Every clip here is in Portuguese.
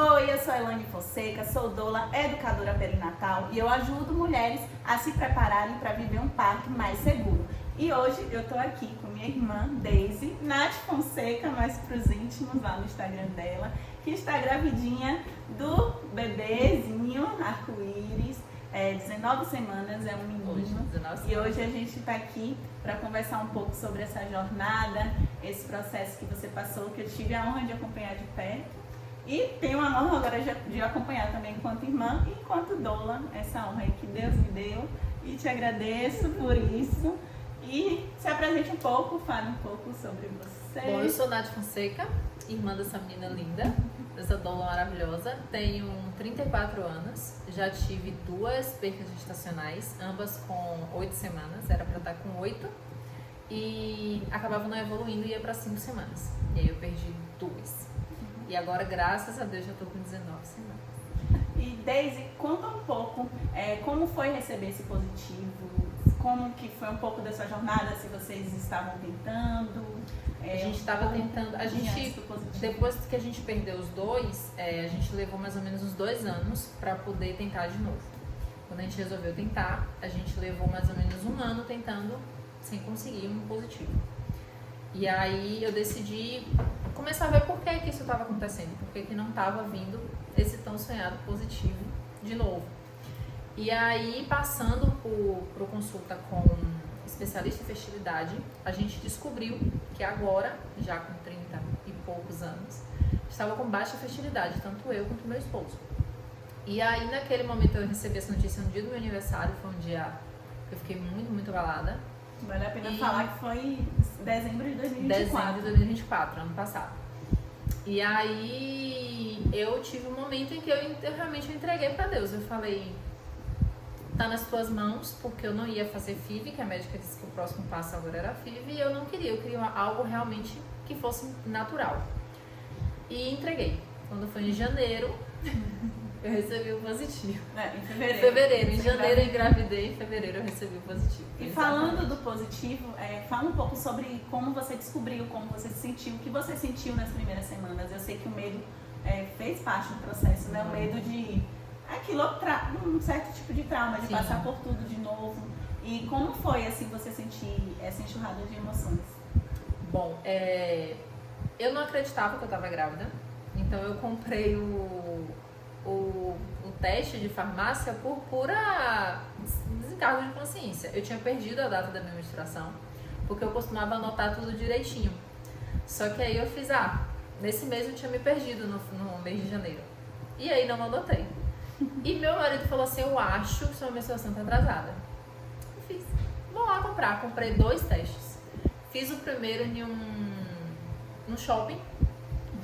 Oi, eu sou a Elaine Fonseca, sou doula, educadora perinatal e eu ajudo mulheres a se prepararem para viver um parto mais seguro. E hoje eu tô aqui com minha irmã Daisy, Nath Fonseca, mais pros íntimos lá no Instagram dela, que está gravidinha do bebezinho arco-íris, 19 semanas, é um menino. E hoje a gente tá aqui para conversar um pouco sobre essa jornada, esse processo que você passou, que eu tive a honra de acompanhar de perto. E tenho a honra agora de acompanhar também enquanto irmã e enquanto doula, essa honra aí que Deus me deu. E te agradeço por isso. E se apresente um pouco, fale um pouco sobre você. Bom, eu sou Nath Fonseca, irmã dessa menina linda, dessa doula maravilhosa. Tenho 34 anos, já tive 2 percas gestacionais, ambas com 8 semanas, era pra estar com 8. E acabava não evoluindo e ia pra 5 semanas. E aí eu perdi 2. E agora, graças a Deus, já tô com 19 semanas. E Daisy, conta um pouco como foi receber esse positivo, como que foi um pouco dessa jornada, se vocês estavam tentando. A gente estava tentando, depois que a gente perdeu os 2, a gente levou mais ou menos uns 2 anos para poder tentar de novo. Quando a gente resolveu tentar, a gente levou mais ou menos 1 ano tentando, sem conseguir um positivo. E aí eu decidi começar a ver por que isso estava acontecendo, por que não estava vindo esse tão sonhado positivo de novo. E aí, passando por consulta com especialista em fertilidade, a gente descobriu que agora, já com 30 e poucos anos, estava com baixa fertilidade, tanto eu quanto meu esposo. E aí, naquele momento, eu recebi essa notícia no dia do meu aniversário, foi um dia que eu fiquei muito, muito abalada. Vale a pena falar que foi dezembro de 2024. Dezembro de 2024, ano passado. E aí eu tive um momento em que eu realmente entreguei pra Deus. Eu falei, tá nas tuas mãos, porque eu não ia fazer FIV, que a médica disse que o próximo passo agora era FIV, e eu não queria, eu queria algo realmente que fosse natural. E entreguei. Quando foi em janeiro, eu recebi o positivo. Em fevereiro. Em janeiro eu engravidei, em fevereiro eu recebi o positivo. E falando do positivo, fala um pouco sobre como você descobriu, como você se sentiu, o que você sentiu nas primeiras semanas. Eu sei que o medo fez parte do processo, né? O medo de um certo tipo de trauma, de Sim. passar por tudo de novo. E como foi, assim, você sentir essa enxurrada de emoções? Bom, eu não acreditava que eu estava grávida, então eu comprei o teste de farmácia por pura desencargo de consciência. Eu tinha perdido a data da minha menstruação, porque eu costumava anotar tudo direitinho. Só que aí eu fiz, nesse mês eu tinha me perdido no mês de janeiro. E aí não anotei. E meu marido falou assim, eu acho que sua menstruação tá atrasada. Eu fiz, vou lá comprar. Comprei 2 testes. Fiz o primeiro no shopping.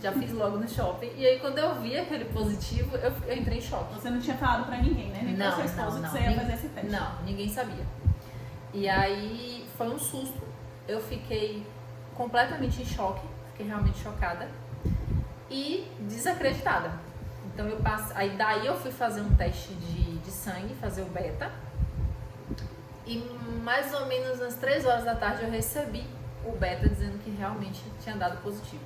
Já fiz logo no shopping. E aí, quando eu vi aquele positivo, eu entrei em choque. Você não tinha falado pra ninguém, né? Nem pra sua esposa que você ia fazer esse teste. Não, ninguém sabia. E aí, foi um susto. Eu fiquei completamente em choque. Fiquei realmente chocada. E desacreditada. Então, daí eu fui fazer um teste de sangue, fazer o beta. E mais ou menos às 3 horas da tarde eu recebi o beta dizendo que realmente tinha dado positivo.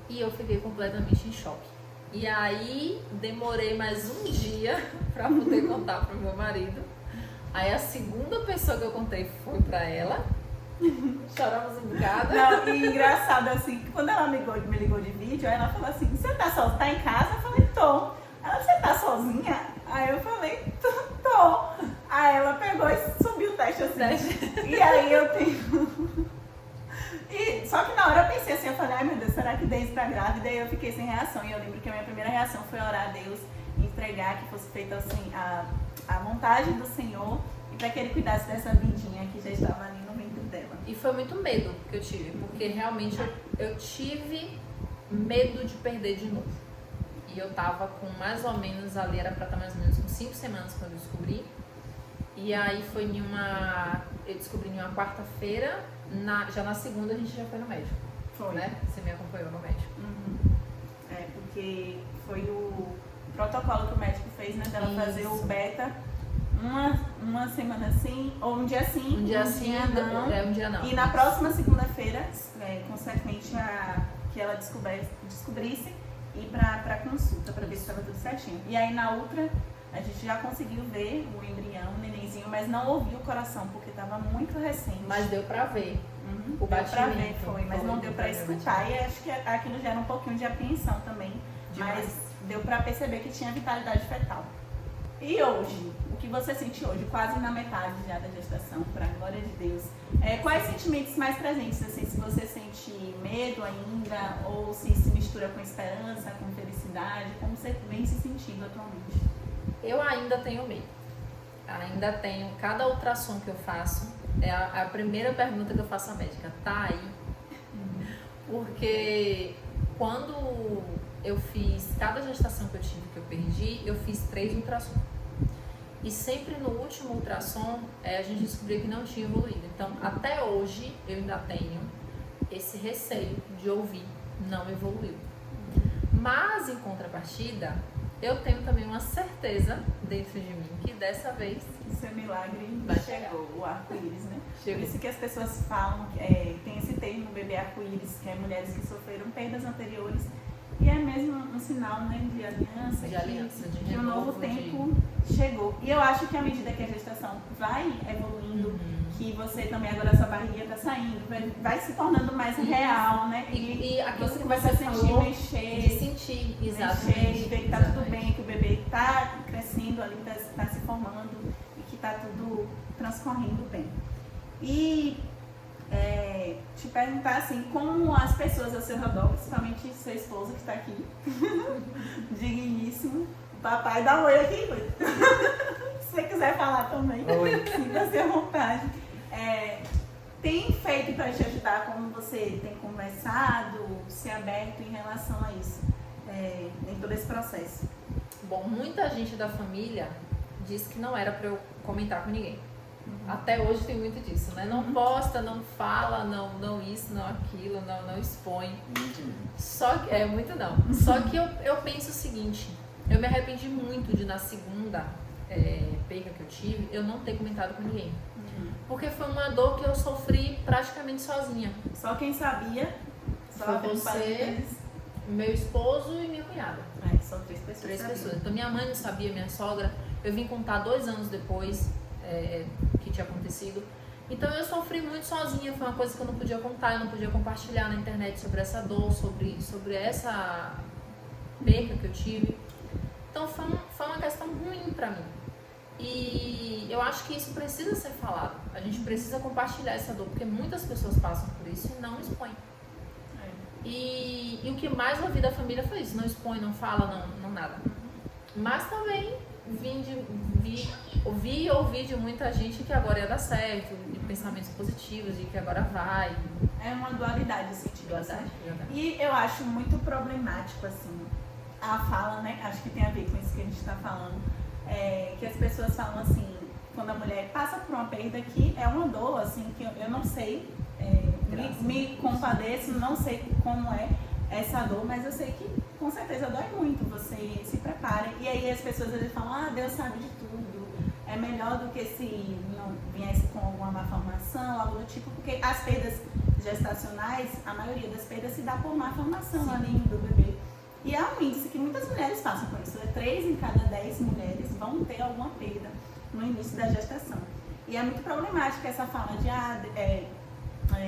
E eu fiquei completamente em choque. E aí, demorei mais um dia pra poder contar pro meu marido. Aí, a segunda pessoa que eu contei foi pra ela. Choramos um bocado. Não, e engraçado assim, que quando ela me ligou de vídeo, aí ela falou assim, você tá em casa? Eu falei, tô. Ela, você tá sozinha? Aí eu falei, tô. Aí ela pegou e subiu o teste assim. E aí eu tenho... Só que na hora eu pensei assim, eu falei, ai meu Deus, será que Daisy tá grávida? E aí eu fiquei sem reação. E eu lembro que a minha primeira reação foi orar a Deus, entregar que fosse feita assim, a vontade do Senhor e para que Ele cuidasse dessa vidinha que já estava ali no ventre dela. E foi muito medo que eu tive, porque realmente eu tive medo de perder de novo. E eu tava com mais ou menos, ali era pra estar mais ou menos com 5 semanas quando eu descobri. E aí foi eu descobri em uma quarta-feira, já na segunda a gente já foi no médico. Foi. Né? Você me acompanhou no médico. Uhum. Porque foi o protocolo que o médico fez, né? Dela fazer o beta uma semana sim, ou um dia sim, um dia não. Um dia não. E na próxima segunda-feira, consequentemente, que ela descobrisse, ir pra consulta. estava tudo certinho. E aí na outra, a gente já conseguiu ver o embrião, o nenenzinho, mas não ouviu o coração, porque estava muito recente. Mas deu pra ver. Uhum, O deu pra ver, batimento, foi, mas não deu pra escutar. E acho que aquilo gera um pouquinho de apreensão também. Demais. Mas deu pra perceber que tinha vitalidade fetal. E hoje, o que você sente hoje, quase na metade já da gestação, pra glória de Deus, quais sentimentos mais presentes, assim, se você sente medo ainda, ou se mistura com esperança, com felicidade, como você vem se sentindo atualmente? Eu ainda tenho medo. Ainda tenho, cada ultrassom que eu faço, é a primeira pergunta que eu faço à médica, tá aí? Porque quando eu fiz, cada gestação que eu tive, que eu perdi, eu fiz 3 ultrassons. E sempre no último ultrassom, a gente descobriu que não tinha evoluído. Então, até hoje, eu ainda tenho esse receio de ouvir, não evoluiu. Mas, em contrapartida, eu tenho também uma certeza dentro de mim que dessa vez... O seu milagre chegou, o arco-íris, né? Chegou. Por isso que as pessoas falam, tem esse termo, bebê arco-íris, que é mulheres que sofreram perdas anteriores. E é mesmo um sinal, né, de aliança, que o novo tempo chegou. E eu acho que à medida que a gestação vai evoluindo, que você também agora a sua barriga está saindo, vai se tornando mais real, né? E aquilo você que começa a você sentir, falou, mexer, de sentir, exatamente. mexer, e ver que tá tudo bem, que o bebê está crescendo ali, está se formando e que está tudo transcorrendo bem. E te perguntar assim, como as pessoas ao seu redor, principalmente seu esposo que está aqui, digníssimo, o papai dá um oi aqui, se você quiser falar também, sinta-se à vontade. Tem feito para te ajudar, como você tem conversado, se aberto em relação a isso, em todo esse processo? Bom, muita gente da família disse que não era para eu comentar com ninguém. Até hoje tem muito disso, né? Não posta, não fala, não isso, não aquilo, não expõe. Só que, muito não. Só que eu penso o seguinte, eu me arrependi muito de na segunda perca que eu tive, eu não ter comentado com ninguém. Porque foi uma dor que eu sofri praticamente sozinha. Só quem sabia, foi você, meu esposo e minha cunhada. São 3 pessoas. 3 pessoas. Então minha mãe não sabia, minha sogra, eu vim contar 2 anos depois que tinha acontecido. Então eu sofri muito sozinha, foi uma coisa que eu não podia contar, eu não podia compartilhar na internet sobre essa dor, sobre essa perca que eu tive. Então foi uma questão ruim pra mim. E eu acho que isso precisa ser falado. A gente precisa compartilhar essa dor, porque muitas pessoas passam por isso e não expõem. E o que mais eu ouvi da família foi isso, não expõe, não fala, não nada. Mas também ouvi e ouvi de muita gente que agora ia dar certo, de pensamentos positivos, de que agora vai. É uma dualidade esse tipo. Dualidade. E eu acho muito problemático, assim, a fala, né? Acho que tem a ver com isso que a gente está falando. Que as pessoas falam assim, quando a mulher passa por uma perda que é uma dor, assim, que eu não sei, me compadeço, não sei como é essa dor, mas eu sei que com certeza dói muito, você se prepara. E aí as pessoas às vezes falam, Deus sabe de tudo, é melhor do que se não viesse com alguma malformação, algo do tipo, porque as perdas gestacionais, a maioria das perdas se dá por malformação ali do bebê. E há um índice que muitas mulheres passam por isso, 3 em cada 10 mulheres vão ter alguma perda no início da gestação. E é muito problemática essa fala de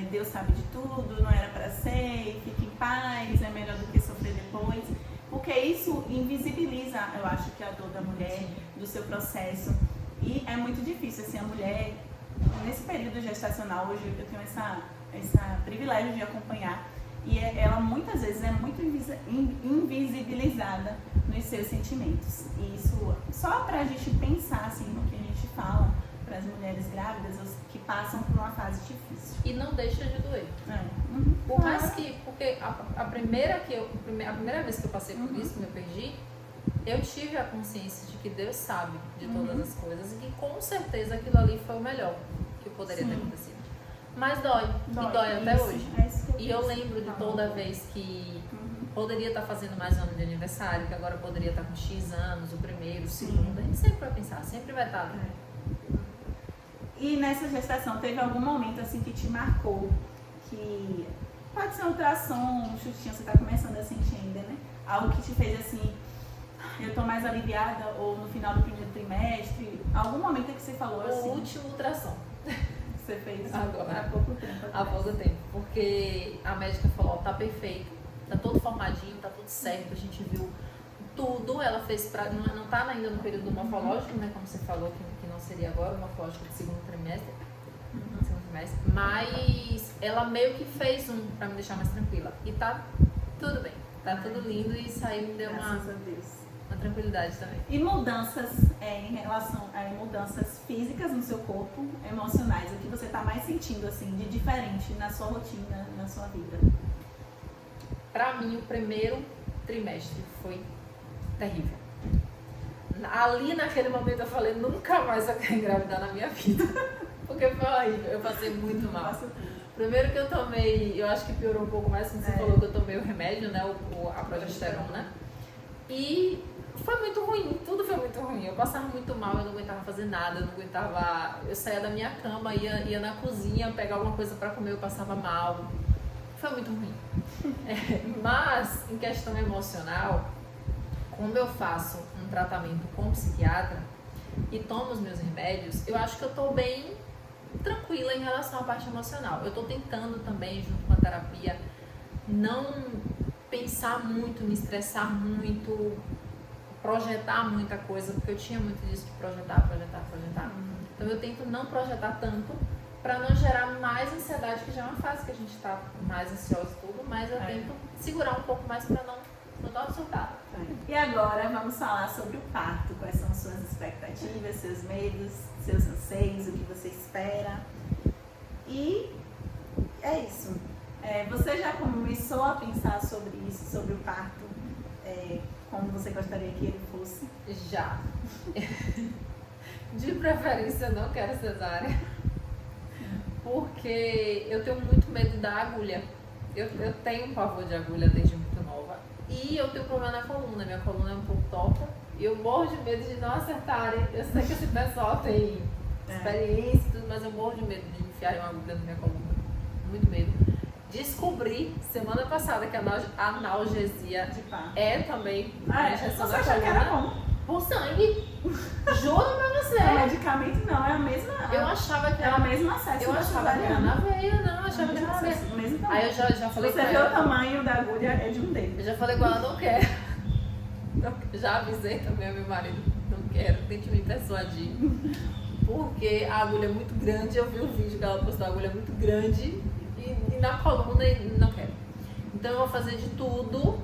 Deus sabe de tudo, não era para ser, fique em paz, é melhor do que sofrer depois. Porque isso invisibiliza, eu acho, que a dor da mulher, do seu processo. E é muito difícil, assim, a mulher, nesse período gestacional, hoje eu tenho esse privilégio de acompanhar, e ela muitas vezes é muito invisibilizada nos seus sentimentos. E isso, só pra gente pensar, assim, no que a gente fala para as mulheres grávidas que passam por uma fase difícil. E não deixa de doer. Por mais que, porque a primeira vez que eu passei por isso, que eu perdi, eu tive a consciência de que Deus sabe de todas as coisas e que com certeza aquilo ali foi o melhor que poderia ter acontecido. Mas dói e dói até hoje. E eu lembro de toda vez que poderia estar fazendo mais um ano de aniversário, que agora poderia estar com X anos, o primeiro, o segundo. A gente sempre vai pensar, sempre vai estar. E nessa gestação, teve algum momento assim que te marcou, que pode ser um ultrassom, um chutinho, você está começando a sentir ainda, né? Algo que te fez assim, eu tô mais aliviada, ou no final do primeiro trimestre, algum momento que você falou assim? O último ultrassom. Você fez agora, há pouco tempo. Há pouco tempo, porque a médica falou, tá perfeito, tá todo formadinho, tá tudo certo, a gente viu tudo, ela fez pra, não tá ainda no período morfológico, né, como você falou, que não seria agora o morfológico de segundo trimestre, mas ela meio que fez um pra me deixar mais tranquila, e tá tudo bem, tá tudo lindo, e isso aí me deu uma tranquilidade também. E mudanças em relação a mudanças físicas no seu corpo, emocionais, o que você tá mais sentindo assim de diferente na sua rotina, na sua vida? Pra mim, o primeiro trimestre foi terrível. Ali naquele momento eu falei, nunca mais eu quero engravidar na minha vida. Porque foi horrível, eu passei muito mal. Primeiro que eu tomei, eu acho que piorou um pouco mais, como você falou, que eu tomei o remédio, né, a progesterona. E foi muito ruim, tudo foi muito ruim. Eu passava muito mal, eu não aguentava fazer nada, eu não aguentava. Eu saía da minha cama, ia na cozinha pegar alguma coisa pra comer, eu passava mal. Foi muito ruim. Mas, em questão emocional, como eu faço um tratamento com psiquiatra e tomo os meus remédios, eu acho que eu tô bem tranquila em relação à parte emocional. Eu tô tentando também, junto com a terapia, não pensar muito, me estressar muito, projetar muita coisa, porque eu tinha muito disso de projetar. Então eu tento não projetar tanto para não gerar mais ansiedade, que já é uma fase que a gente tá mais ansioso e tudo, mas eu tento segurar um pouco mais para não dar um surtado. E agora vamos falar sobre o parto. Quais são suas expectativas, seus medos, seus anseios, o que você espera. E é isso. Você já começou a pensar sobre isso, sobre o parto, como você gostaria que ele fosse? Já. De preferência eu não quero cesárea, porque eu tenho muito medo da agulha. Eu tenho um pavor de agulha desde muito nova. E eu tenho problema na coluna, minha coluna é um pouco torta. E eu morro de medo de não acertarem. Eu sei que esse pessoal tem experiência e tudo, mas eu morro de medo de enfiarem uma agulha na minha coluna. Muito medo. Descobri semana passada que a analgesia de parto também injeção da coluna. Por sangue. Juro pra você. O medicamento não, é a mesma. Eu achava que era o mesmo acesso. Eu achava que era na veia, não. Eu achava que era na veia. Aí eu já falei com ela. Você vê o tamanho da agulha, é de um dedo. Eu já falei com ela, não quero. Já avisei também ao meu marido, não quero, tente me persuadir. Porque a agulha é muito grande, eu vi o vídeo que ela postou, a agulha é muito grande e na coluna não quero. Então eu vou fazer de tudo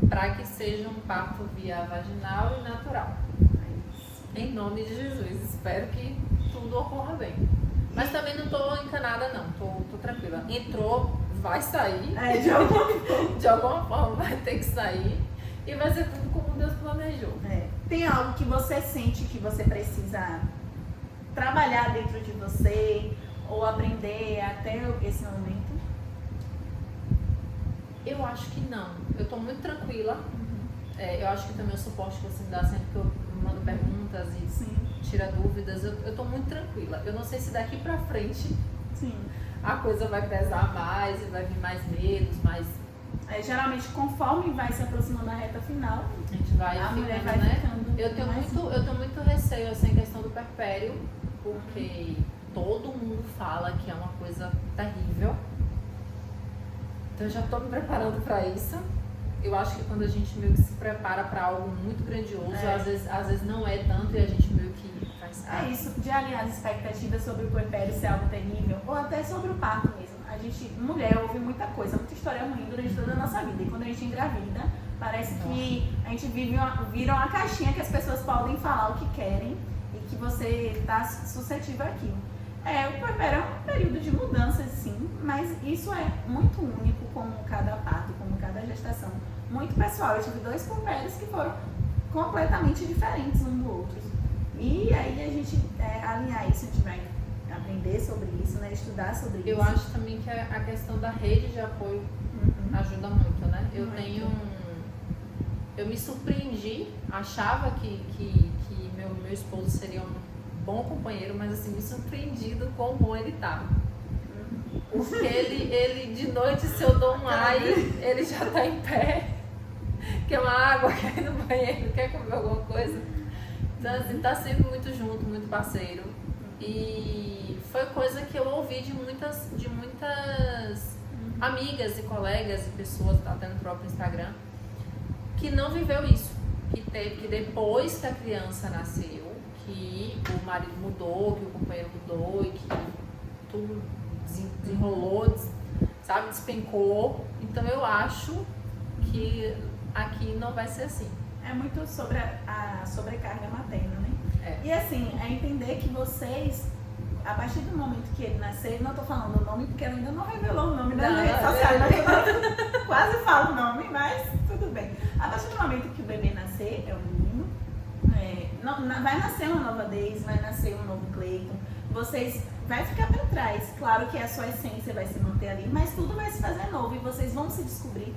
para que seja um parto via vaginal e natural. Em nome de Jesus, espero que tudo ocorra bem. Mas também não tô encanada não, tô tranquila. Entrou, vai sair. De alguma forma vai ter que sair. E vai ser tudo como Deus planejou. Tem algo que você sente que você precisa trabalhar dentro de você ou aprender até esse momento? Eu acho que não. Eu tô muito tranquila. Eu acho que também o suporte que você me dá sempre que eu mando perguntas e tira dúvidas, eu tô muito tranquila. Eu não sei se daqui pra frente a coisa vai pesar mais e vai vir mais medos, mais... geralmente, conforme vai se aproximando da reta final, a gente vai ficando, né? Eu tenho muito receio assim, em questão do puerpério, porque todo mundo fala que é uma coisa terrível. Então eu já tô me preparando para isso. Eu acho que quando a gente meio que se prepara para algo muito grandioso, às vezes não é tanto e a gente meio que faz. Isso, de alinhar as expectativas sobre o puerpério ser algo terrível, ou até sobre o parto mesmo. A gente, mulher, ouve muita coisa, muita história ruim durante toda a nossa vida. E quando a gente engravida, parece que a gente vira uma caixinha que as pessoas podem falar o que querem e que você está suscetível àquilo. O puerpério é um período de mudança, sim, mas isso é muito único, como cada parto, como cada gestação. Muito pessoal. Eu tive 2 puerpérios que foram completamente diferentes um do outro. E aí a gente alinhar isso, a gente vai aprender sobre isso, né? Estudar sobre isso. Eu acho também que a questão da rede de apoio ajuda muito, né? Eu me surpreendi, achava que meu esposo seria um bom companheiro, mas assim, me surpreendido com como ele tá. Porque ele de noite, se eu dou um ai, ele já tá em pé, quer uma água, quer ir no banheiro, quer comer alguma coisa. Então, assim, tá sempre muito junto, muito parceiro. E foi coisa que eu ouvi de muitas amigas e colegas e pessoas, até no próprio Instagram, que não viveu isso. Que depois que a criança nasceu, que o marido mudou, que o companheiro mudou e que tudo desenrolou, sabe, despencou. Então eu acho que aqui não vai ser assim. É muito sobre a sobrecarga materna, né? É. E assim, é entender que vocês, a partir do momento que ele nascer, não tô falando o nome porque ela ainda não revelou o nome da rede social, mas quase falo o nome, mas tudo bem. A partir do momento que o bebê nascer, é um menino, vai nascer uma nova Daisy, vai nascer um novo Cleiton, vocês vai ficar para trás. Claro que a sua essência vai se manter ali, mas tudo vai se fazer novo e vocês vão se descobrir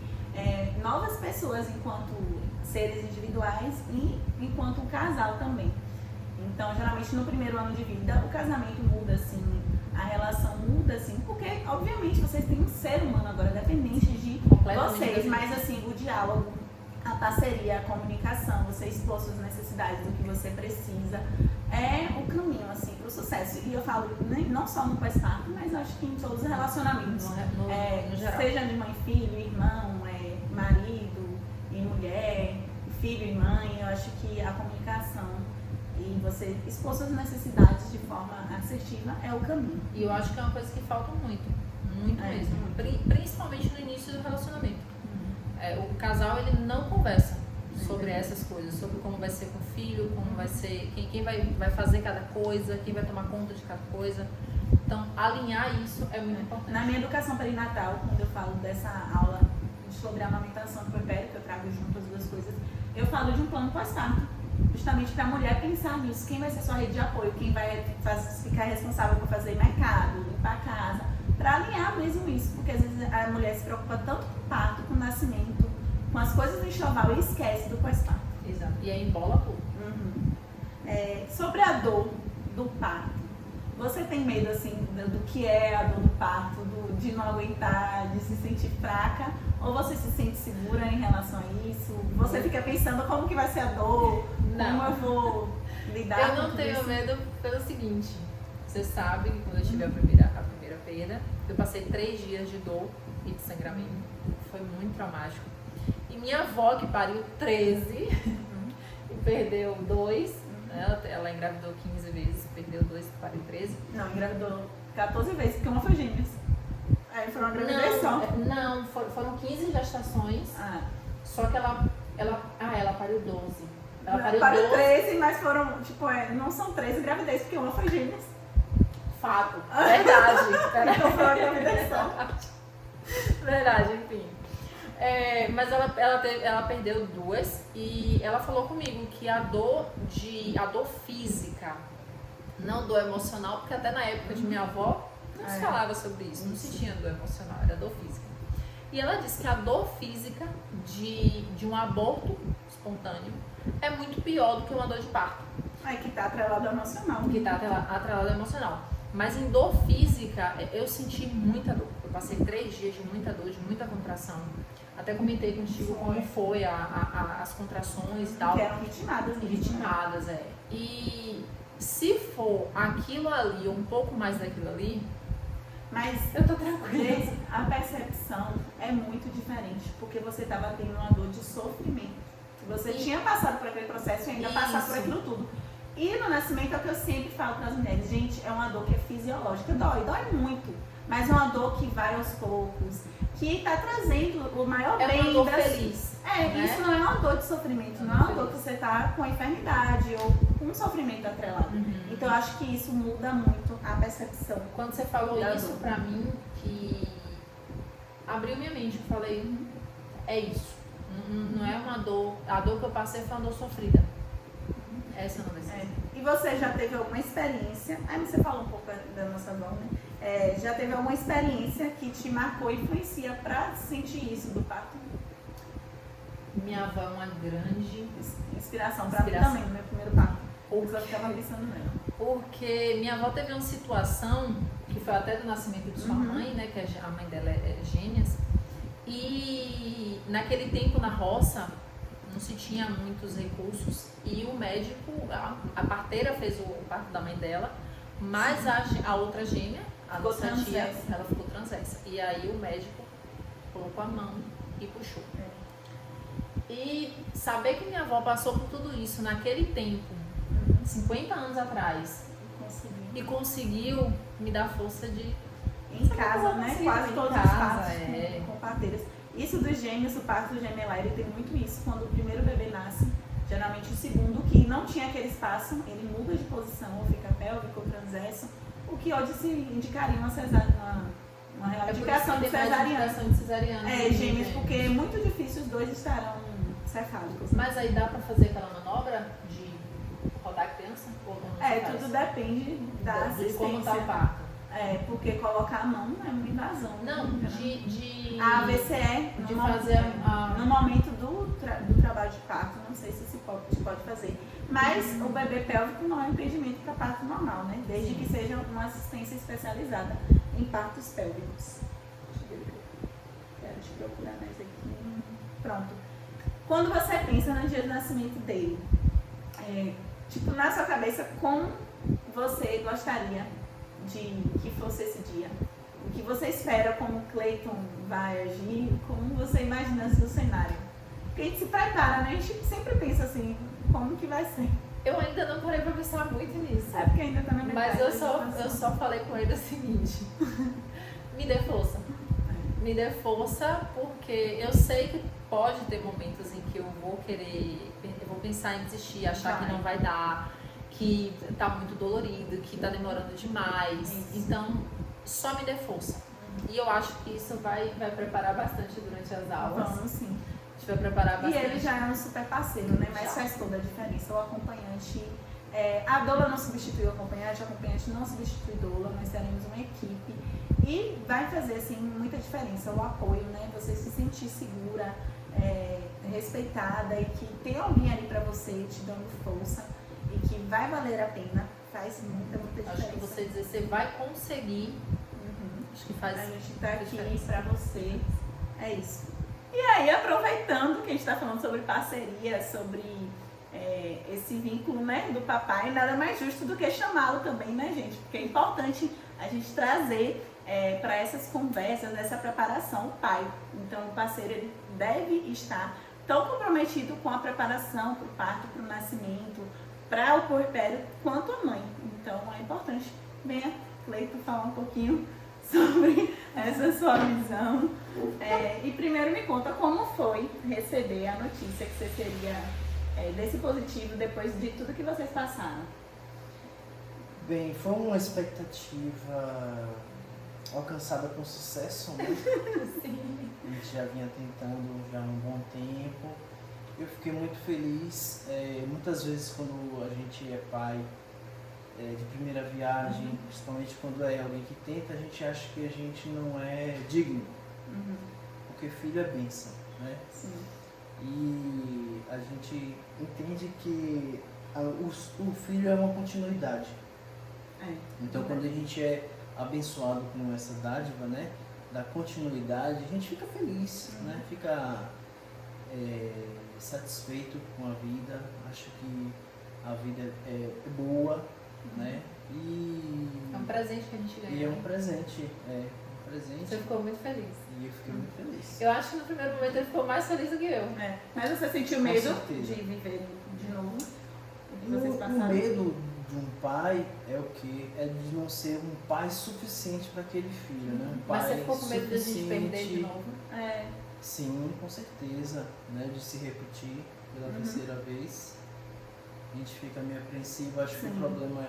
novas pessoas enquanto seres individuais e enquanto um casal também. Então, geralmente no primeiro ano de vida, o casamento muda assim, a relação muda assim, porque obviamente vocês têm um ser humano agora dependente de vocês, mas assim, o diálogo, a parceria, a comunicação, você expor suas necessidades, do que você precisa, é o caminho assim para o sucesso. E eu falo não só no pós-parto, mas acho que em todos os relacionamentos, no geral. seja de mãe, filho, irmão, marido e mulher, filho e mãe, eu acho que a comunicação e você expor suas necessidades de forma assertiva é o caminho. E eu acho que é uma coisa que falta muito mesmo, principalmente no início do relacionamento. O casal, ele não conversa sobre essas coisas, sobre como vai ser com o filho, como vai ser, quem vai fazer cada coisa, quem vai tomar conta de cada coisa. Então, alinhar isso é muito importante. Na minha educação perinatal, quando eu falo dessa aula sobre a amamentação do puerpério, que eu trago junto as duas coisas, eu falo de um plano pós-parto, justamente para a mulher pensar nisso, quem vai ser sua rede de apoio, quem vai ficar responsável por fazer mercado, limpar a casa, para alinhar mesmo isso, porque às vezes a mulher se preocupa tanto com o parto, com o nascimento, com as coisas do enxoval e esquece do pós-parto. Exato. E aí embola tudo. Sobre a dor do parto, você tem medo assim do que é a dor do parto, de não aguentar, de se sentir fraca, ou você se sente segura em relação a isso? Você fica pensando como que vai ser a dor, como eu vou lidar com isso? Eu não tenho medo pelo seguinte, você sabe que quando eu tive a primeira perda, eu passei 3 dias de dor e de sangramento, foi muito traumático. E minha avó, que pariu 13 e perdeu 2, ela engravidou 15 vezes, perdeu 2 e pariu 13. Não, engravidou 14 vezes, porque uma foi gêmeas. Aí foi uma gravidez só. Não, foram 15 gestações, só que ela pariu 12. Ela pariu 13, mas foram, não são 13 gravidez, porque uma foi gêmeas. Fato. Verdade. Então foi uma gravidez só. Verdade, enfim. Mas ela perdeu 2 e ela falou comigo que a dor física, não dor emocional, porque até na época de minha avó não se falava sobre isso, não se tinha dor emocional, era dor física. E ela disse que a dor física de um aborto espontâneo é muito pior do que uma dor de parto. Que tá atrelado ao emocional. Que tá atrelado ao emocional. Mas em dor física, eu senti muita dor. Eu passei 3 dias de muita dor, de muita contração. Até comentei contigo como foi as contrações e tal. Que eram ritmadas. Ritmadas, E se for aquilo ali, ou um pouco mais daquilo ali, mas eu tô tranquila. A percepção é muito diferente, porque você estava tendo uma dor de sofrimento. Você tinha passado por aquele processo e ainda passar por aquilo tudo. E no nascimento é o que eu sempre falo para as mulheres, gente, é uma dor que é fisiológica, dói muito, mas é uma dor que vai aos poucos, que está trazendo o maior bem. É uma dor feliz. Né? Isso não é uma dor de sofrimento, não é uma dor que você está com enfermidade ou com um sofrimento atrelado. Então eu acho que isso muda muito a percepção. Quando você falou isso para mim, que abriu minha mente, eu falei, é isso. Não é uma dor, a dor que eu passei foi uma dor sofrida. Essa não vai ser. E você já teve alguma experiência, aí você falou um pouco da nossa avó, né? Já teve alguma experiência que te marcou e influencia pra sentir isso do parto? Minha avó é uma grande inspiração pra mim também, no meu primeiro parto. Eu só ficava pensando nela. Porque minha avó teve uma situação, que foi até do nascimento de sua mãe, né? Que a mãe dela é gêmeas. E naquele tempo na roça, não se tinha muitos recursos e o médico, a parteira fez o parto da mãe dela, mas a outra gêmea, a nossa tia, ela ficou transversa. E aí o médico colocou a mão e puxou. E saber que minha avó passou por tudo isso naquele tempo, 50 anos atrás, e conseguiu me dar força de... Em casa, né? Quase todos os partos com parteiras. Isso dos gêmeos, o parto gemelar, ele tem muito isso. Quando o primeiro bebê nasce, geralmente o segundo, que não tinha aquele espaço, ele muda de posição, ou fica pélvico ou transverso, o que hoje se indicaria uma real indicação de cesariana. Gêmeos, porque é muito difícil os dois estarão cefálicos. Mas aí dá pra fazer aquela manobra de rodar a criança? Ou não tudo depende da assistência. De como tá o parto. Porque colocar a mão é uma invasão. Não, a AVCE, de fazer no momento do trabalho de parto, não sei se pode fazer. Mas o bebê pélvico não é impedimento para parto normal, né? Desde que seja uma assistência especializada em partos pélvicos. Quero te procurar mais aqui. Pronto. Quando você pensa no dia do nascimento dele, na sua cabeça, como você gostaria de que fosse esse dia? O que você espera como Cleiton vai agir? Como você imagina o cenário? Porque a gente se prepara, né? A gente sempre pensa assim, como que vai ser? Eu ainda não parei pra pensar muito nisso. Porque ainda tá na Mas metade. eu só falei com ele o seguinte: me dê força. Me dê força, porque eu sei que pode ter momentos em que eu vou pensar em desistir, achar que não vai dar, que tá muito dolorido, que tá demorando demais. Isso. Então, só me dê força. E eu acho que isso vai preparar bastante durante as aulas. Vamos sim. A gente vai preparar bastante. E ele já é um super parceiro, né? Mas faz toda a diferença. O acompanhante... a doula não substitui o acompanhante não substitui doula. Nós teremos uma equipe. E vai fazer, assim, muita diferença. O apoio, né? Você se sentir segura, respeitada e que tem alguém ali pra você te dando força. E que vai valer a pena, faz muita diferença. Acho que você dizer, você vai conseguir, acho que faz. A gente tá aqui pra você, é isso. E aí, aproveitando que a gente tá falando sobre parceria, sobre esse vínculo, né, do papai, nada mais justo do que chamá-lo também, né, gente? Porque é importante a gente trazer para essas conversas, essa preparação, o pai. Então, o parceiro, ele deve estar tão comprometido com a preparação para o parto, para o nascimento, para o puerpério, quanto a mãe. Então é importante. Venha, Cleiton, falar um pouquinho sobre essa sua visão. E primeiro me conta como foi receber a notícia que você seria desse positivo depois de tudo que vocês passaram. Bem, foi uma expectativa alcançada com sucesso, né? Sim. A gente já vinha tentando já há um bom tempo. Eu fiquei muito feliz. Muitas vezes quando a gente é pai de primeira viagem, principalmente quando é alguém que tenta, a gente acha que a gente não é digno. Porque filho é bênção, né? Sim. E a gente entende que o filho é uma continuidade. Então quando a gente é abençoado com essa dádiva, né, da continuidade, a gente fica feliz, né? Fica satisfeito com a vida, acho que a vida é boa, né? E é um presente que a gente ganha. E é um presente, um presente. Você ficou muito feliz. E eu fiquei muito feliz. Eu acho que no primeiro momento ele ficou mais feliz do que eu. Mas você sentiu medo de viver de novo? O medo de um pai é o quê? É de não ser um pai suficiente para aquele filho, né? Um pai Mas você ficou com medo de a gente perder de novo? Sim, com certeza, né? De se repetir pela terceira vez. A gente fica meio apreensivo, acho que o problema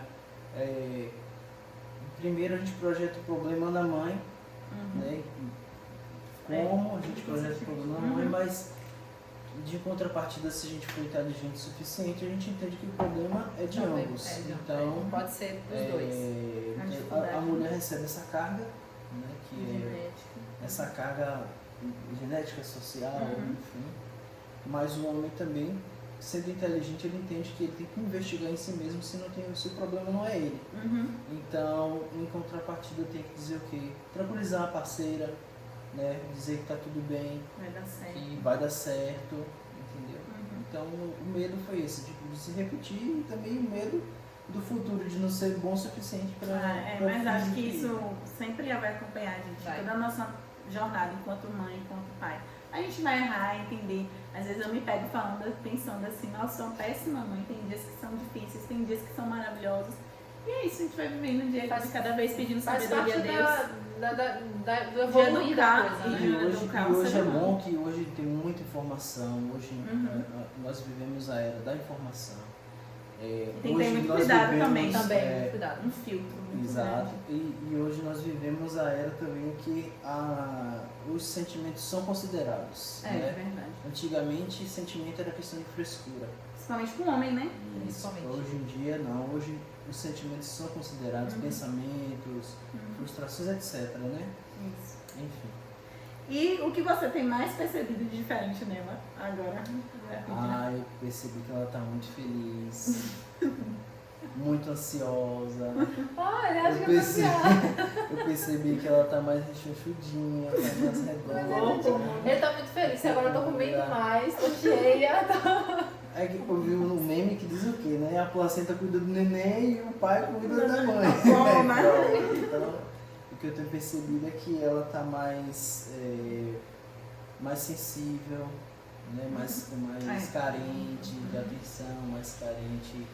primeiro a gente projeta o problema na mãe, né? Como a gente projeta o problema na mãe, mas de contrapartida, se a gente for inteligente o suficiente, a gente entende que o problema é de ambos. Então, pode ser dos dois. A mulher recebe essa carga, né? Que é essa carga genética, social, enfim. Mas o homem também, sendo inteligente, ele entende que ele tem que investigar em si mesmo se o problema não é ele. Então, em contrapartida, tem que dizer o quê? Tranquilizar a parceira, né? Dizer que tá tudo bem, vai dar certo. que vai dar certo, entendeu? Então o medo foi esse, tipo, de se repetir e também o medo do futuro, de não ser bom o suficiente para. Mas acho que isso sempre vai acompanhar a gente, Vai. toda a nossa jornada enquanto mãe, enquanto pai. A gente vai errar, entender. Às vezes eu me pego pensando assim, nossa, sou uma péssima mãe, tem dias que são difíceis, tem dias que são maravilhosos. E é isso, a gente vai vivendo um dia de cada vez pedindo sabedoria a Deus. Do evoluir da coisa, né? E hoje é bom que hoje tem muita informação, hoje nós vivemos a era da informação. Tem que ter muito cuidado também. Muito cuidado. Um filtro muito exato. grande. E hoje nós vivemos a era também que os sentimentos são considerados. É né? verdade. Antigamente, sentimento era questão de frescura. Principalmente com o homem, né? Principalmente. Hoje em dia, não. Hoje os sentimentos são considerados pensamentos, frustrações, etc. Né? Isso. Enfim. E o que você tem mais percebido de diferente nela agora? Eu percebi que ela tá muito feliz, muito ansiosa. Ele acha que eu tô Eu percebi que ela tá mais rechonchudinha, tá mais redonda. Ele tá muito feliz, agora eu tô comendo mais, tô cheia. É que eu vi um meme que diz o quê, né? A placenta cuida do neném e o pai cuida da mãe. Então, o que eu tenho percebido é que ela tá mais sensível, né? mais carente de atenção, mais carente,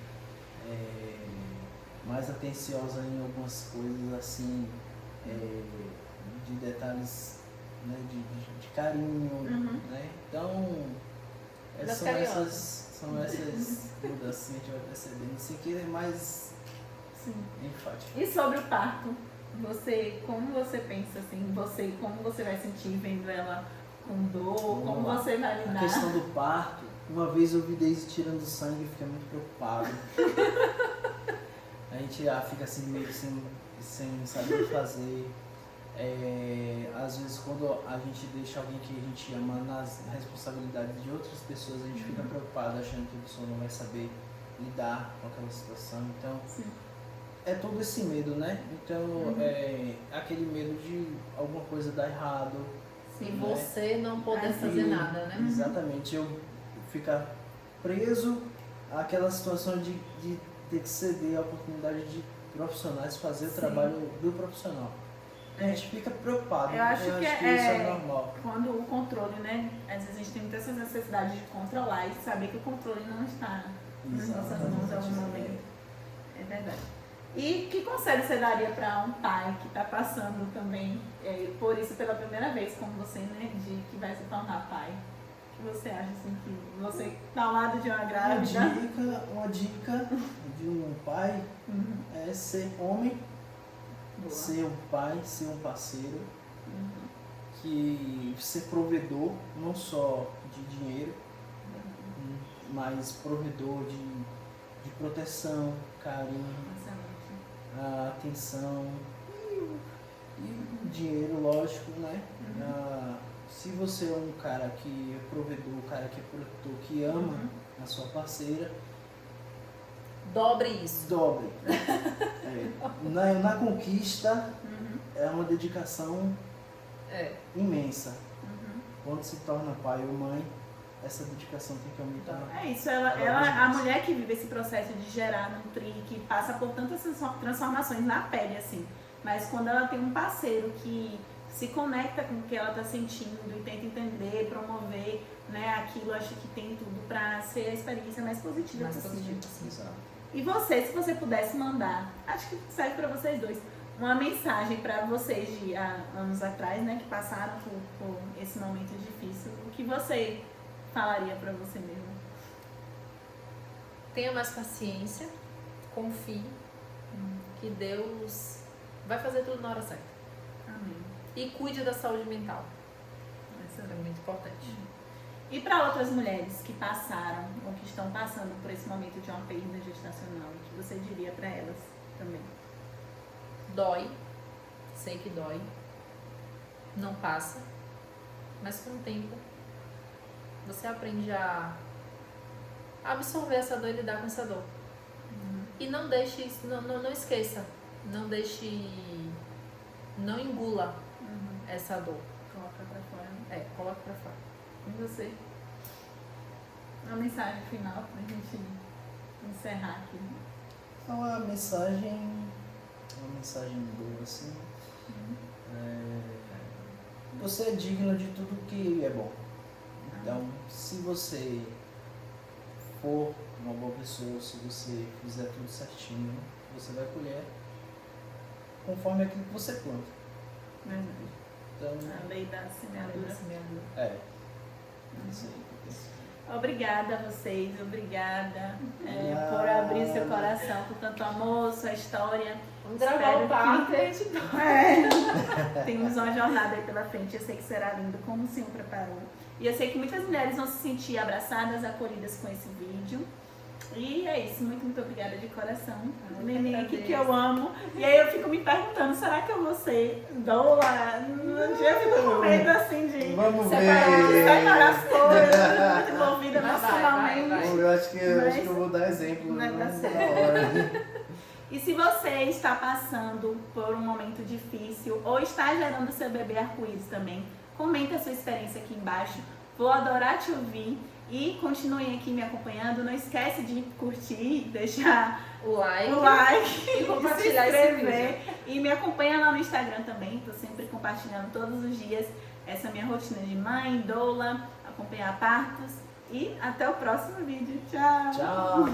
mais atenciosa em algumas coisas assim, de detalhes, né? de carinho, né? Então, são essas mudanças que a gente vai percebendo. Isso aqui é mais enfático. E sobre o parto? Como você pensa assim? Como você vai sentir vendo ela com dor? Como você vai lidar? A questão do parto, uma vez eu vi Daisy tirando sangue e fiquei muito preocupado. A gente fica assim meio sem saber o que fazer. Às vezes quando a gente deixa alguém que a gente ama nas responsabilidades de outras pessoas, a gente fica preocupado achando que a pessoa não vai saber lidar com aquela situação. Então é todo esse medo, né? Então aquele medo de alguma coisa dar errado. E você não poder fazer nada, né? Exatamente, eu ficar preso àquela situação de ter que ceder a oportunidade de profissionais fazer o trabalho do profissional. A gente fica preocupado. Eu acho que isso é normal. Quando o controle, né? Às vezes a gente tem muita essa necessidade de controlar e saber que o controle não está nas nossas mãos em algum momento. É verdade. E que conselho você daria para um pai que está passando também por isso pela primeira vez, como você, né, que vai se tornar pai? O que você acha, assim, que você está ao lado de uma grávida? Uma dica de um pai é ser homem, ser um pai, ser um parceiro, que ser provedor, não só de dinheiro, mas provedor de proteção, carinho, atenção e dinheiro, lógico, né? Se você é um cara que é provedor, um cara que é protetor, que ama a sua parceira, dobre isso. Dobre. Na conquista é uma dedicação imensa. Quando se torna pai ou mãe, essa dedicação tem que aumentar. É isso, a mulher que vive esse processo de gerar, nutrir, que passa por tantas transformações na pele, assim. Mas quando ela tem um parceiro que se conecta com o que ela está sentindo e tenta entender, promover, né, aquilo, acho que tem tudo para ser a experiência mais positiva possível. Exato. E você, se você pudesse mandar, acho que serve para vocês dois, uma mensagem para vocês de anos atrás, né, que passaram por esse momento difícil, o que você falaria para você mesmo? Tenha mais paciência, confie que Deus vai fazer tudo na hora certa. Amém. E cuide da saúde mental. Isso é muito importante. E para outras mulheres que passaram ou que estão passando por esse momento de uma perda gestacional, o que você diria para elas também? Dói, sei que dói, não passa, mas com o tempo você aprende a absorver essa dor e lidar com essa dor. E não deixe isso, não esqueça, não engula essa dor. Coloca pra fora. Coloca pra fora. E você? Uma mensagem final pra gente encerrar aqui. É uma mensagem boa, assim. Você é digno de tudo que é bom. Então, se você for uma boa pessoa, se você fizer tudo certinho, você vai colher conforme aquilo que você planta. Verdade. Então, A lei da semeadura. é isso aí. Obrigada a vocês, obrigada Obrigado. por abrir seu coração com tanto amor, sua história. Vamos gravar o parque. Temos uma jornada aí pela frente, eu sei que será lindo, como o Senhor preparou. E eu sei que muitas mulheres vão se sentir abraçadas, acolhidas com esse vídeo. E é isso, muito obrigada de coração. Neném, que eu amo. E aí eu fico me perguntando, será que eu vou ser doula? Um dia eu fico com medo assim de Vamos separar as coisas, ver. muito envolvida emocionalmente. vai. Eu acho que eu vou dar exemplo. Vai dar na certo. hora. E se você está passando por um momento difícil ou está gerando seu bebê arco-íris também, comenta a sua experiência aqui embaixo. Vou adorar te ouvir e continuem aqui me acompanhando. Não esquece de curtir, deixar O like. o like E compartilhar se esse inscrever. E me acompanha lá no Instagram também. Estou sempre compartilhando todos os dias essa minha rotina de mãe, doula, acompanhar partos. E até o próximo vídeo. Tchau! Tchau!